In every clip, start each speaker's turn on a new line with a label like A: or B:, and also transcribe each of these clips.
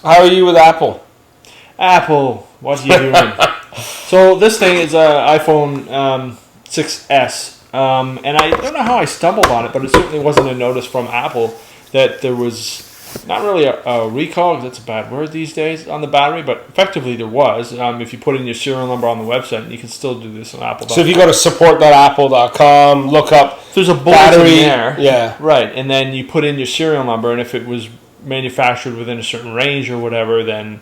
A: How are you with Apple?
B: Apple, what are you doing? So this thing is an iPhone 6S, and I don't know how I stumbled on it, but it certainly wasn't a notice from Apple that there was not really a recall, because that's a bad word these days, on the battery, but effectively there was. If you put in your serial number on the website, you can still do this on Apple.
A: So if you go to support.apple.com, look up
B: there's a bulletin
A: battery
B: there.
A: Yeah.
B: Right, and then you put in your serial number, and if it was manufactured within a certain range or whatever, then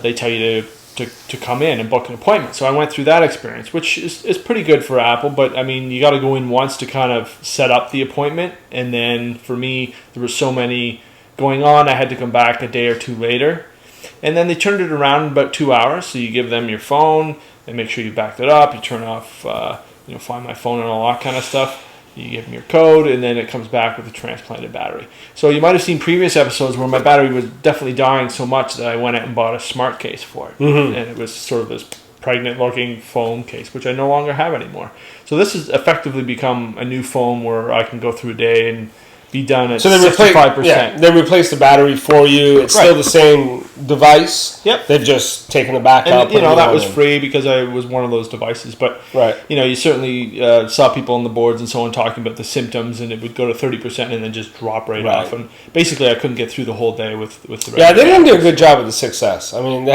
B: they tell you to come in and book an appointment. So I went through that experience, which is pretty good for Apple, but I mean, you got to go in once to kind of set up the appointment, and then for me, there were so many going on, I had to come back a day or two later, and then they turned it around in about 2 hours. So you give them your phone, they make sure you backed it up, you turn off Find My Phone and all that kind of stuff. You give them your code, and then it comes back with a transplanted battery. So you might have seen previous episodes where my battery was definitely dying so much that I went out and bought a smart case for it. Mm-hmm. And it was sort of this pregnant-looking phone case, which I no longer have anymore. So this has effectively become a new phone where I can go through a day and be done at 65%.
A: They replaced the battery for you. It's still the same device.
B: Yep.
A: They've just taken it back up.
B: And, that was free because I was one of those devices. But, you certainly saw people on the boards and so on talking about the symptoms, and it would go to 30% and then just drop right off. And basically, I couldn't get through the whole day with the regular.
A: Yeah, they didn't do a good job with the 6S. I mean,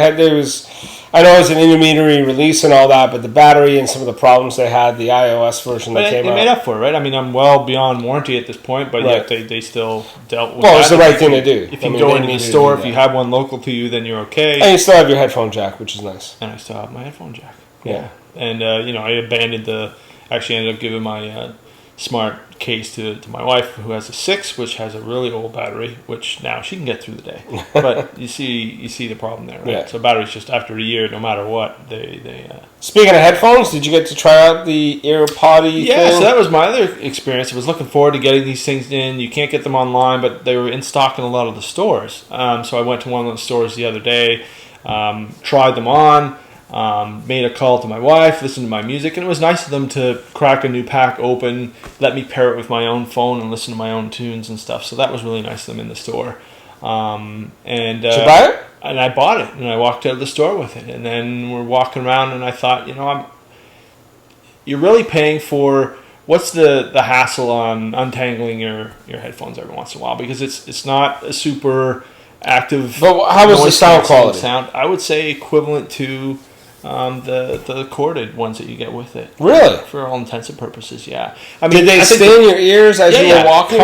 A: I know it was an intermediary release and all that, but the battery and some of the problems they had, the iOS version that came out.
B: They made up for it, right? I mean, I'm well beyond warranty at this point, but yet they still dealt with
A: it's the right thing to do.
B: If you go into the store, if you have one local to you, then you're okay.
A: And you still have your headphone jack, which is nice.
B: And I still have my headphone jack.
A: Yeah.
B: And, I abandoned actually ended up giving my smart case to my wife, who has a 6, which has a really old battery, which now she can get through the day. But you see the problem there, right? Yeah. So batteries just after a year, no matter what, they
A: Speaking of headphones, did you get to try out the AirPods thing?
B: So that was my other experience. I was looking forward to getting these things in. You can't get them online, but they were in stock in a lot of the stores. So I went to one of those stores the other day, tried them on, made a call to my wife, listened to my music, and it was nice of them to crack a new pack open, let me pair it with my own phone and listen to my own tunes and stuff. So that was really nice of them in the store. Did you buy it? And I bought it, and I walked out of the store with it. And then we're walking around, and I thought, you're really paying for, what's the hassle on untangling your headphones every once in a while? Because it's not a super active.
A: But how was the sound quality?
B: I would say equivalent to the corded ones that you get with it.
A: Really?
B: For all intents and purposes, yeah. I mean,
A: did they stay in your ears as you were walking?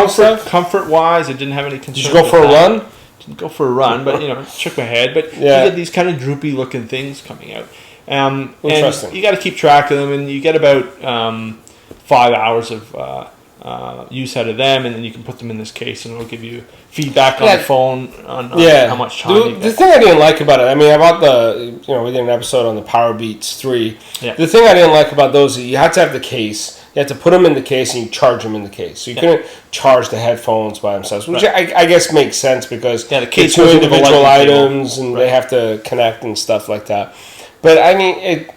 B: Comfort-wise, I didn't have any concern.
A: Did you go for a run?
B: Didn't go for a run, but shook my head. But you get these kind of droopy-looking things coming out.
A: Interesting.
B: And you got to keep track of them, and you get about 5 hours of use out of them, and then you can put them in this case, and it'll give you feedback on the phone on how much time you get.
A: The thing I didn't like about it, I mean, about we did an episode on the Power Beats 3. Yeah. The thing I didn't like about those is you had to have the case. You had to put them in the case and you charge them in the case. So you couldn't charge the headphones by themselves, which I guess makes sense because
B: the case
A: two individual items and they have to connect and stuff like that. But I mean, it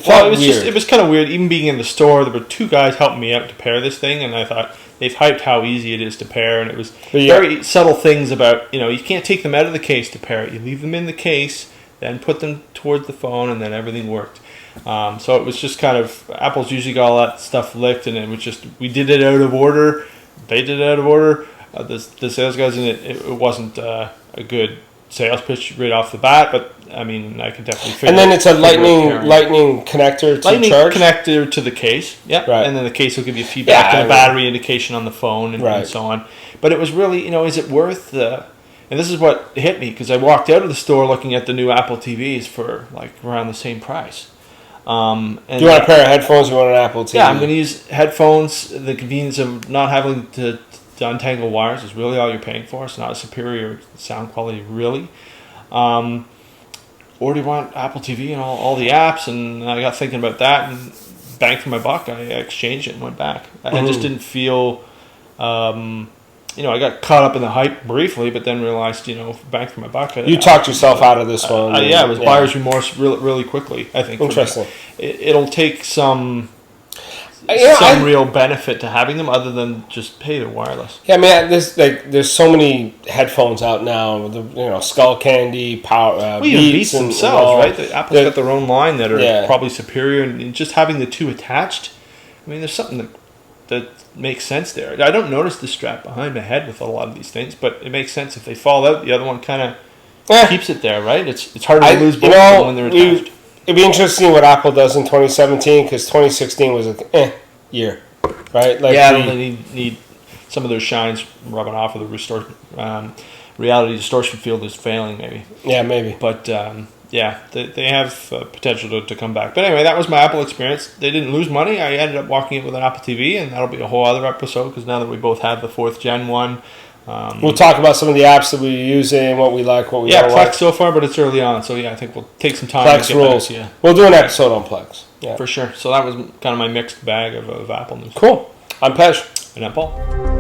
A: felt weird.
B: It was kind of weird. Even being in the store, there were 2 guys helping me out to pair this thing, and I thought they've hyped how easy it is to pair, and it was very subtle things about, you can't take them out of the case to pair it. You leave them in the case, then put them towards the phone, and then everything worked. So it was just kind of, Apple's usually got all that stuff licked, and it was just, we did it out of order, they did it out of order, the sales guys, and it wasn't a good sales pitch right off the bat, but I mean, I can definitely figure.
A: And then it's a lightning connector to charge?
B: Connector to the case,
A: right.
B: And then the case will give you feedback and a battery indication on the phone and so on. But it was really, is it worth the... And this is what hit me, because I walked out of the store looking at the new Apple TVs for like around the same price. And
A: do you want a pair of headphones or you want an Apple TV?
B: Yeah, I'm going to use headphones. The convenience of not having to untangle wires is really all you're paying for. It's not a superior sound quality, really. Or do you want Apple TV and all the apps? And I got thinking about that, and bang for my buck, I exchanged it and went back. I just didn't feel... I got caught up in the hype briefly, but then realized, bang for my buck.
A: You talked yourself out of this one.
B: It was buyer's remorse really quickly, I think.
A: Interesting.
B: It'll take some some real benefit to having them other than just, hey, they're wireless.
A: Yeah, I mean, there's so many headphones out now. Skull Candy, Power,
B: Beats themselves, right? Apple's got their own line that are probably superior, and just having the two attached. I mean, there's something that makes sense there. I don't notice the strap behind my head with a lot of these things, but it makes sense. If they fall out, the other one kind of keeps it there, right? It's harder to lose both of them when they're attached.
A: It'd be interesting what Apple does in 2017 because 2016 was a year, right? Like
B: they need some of their shines rubbing off of the reality distortion field is failing, maybe.
A: Yeah, maybe.
B: But they have potential to come back. But anyway, that was my Apple experience. They didn't lose money. I ended up walking it with an Apple TV, and that'll be a whole other episode because now that we both have the 4th gen one.
A: We'll talk about some of the apps that we're using, what we like, what we don't like.
B: Yeah, Plex so far, but it's early on. So, I think we'll take some time
A: Plex
B: to get
A: rules.
B: back. Yeah.
A: We'll do an episode on Plex. Yeah.
B: For sure. So that was kind of my mixed bag of Apple news.
A: Cool. I'm Pesh.
B: And I'm Paul.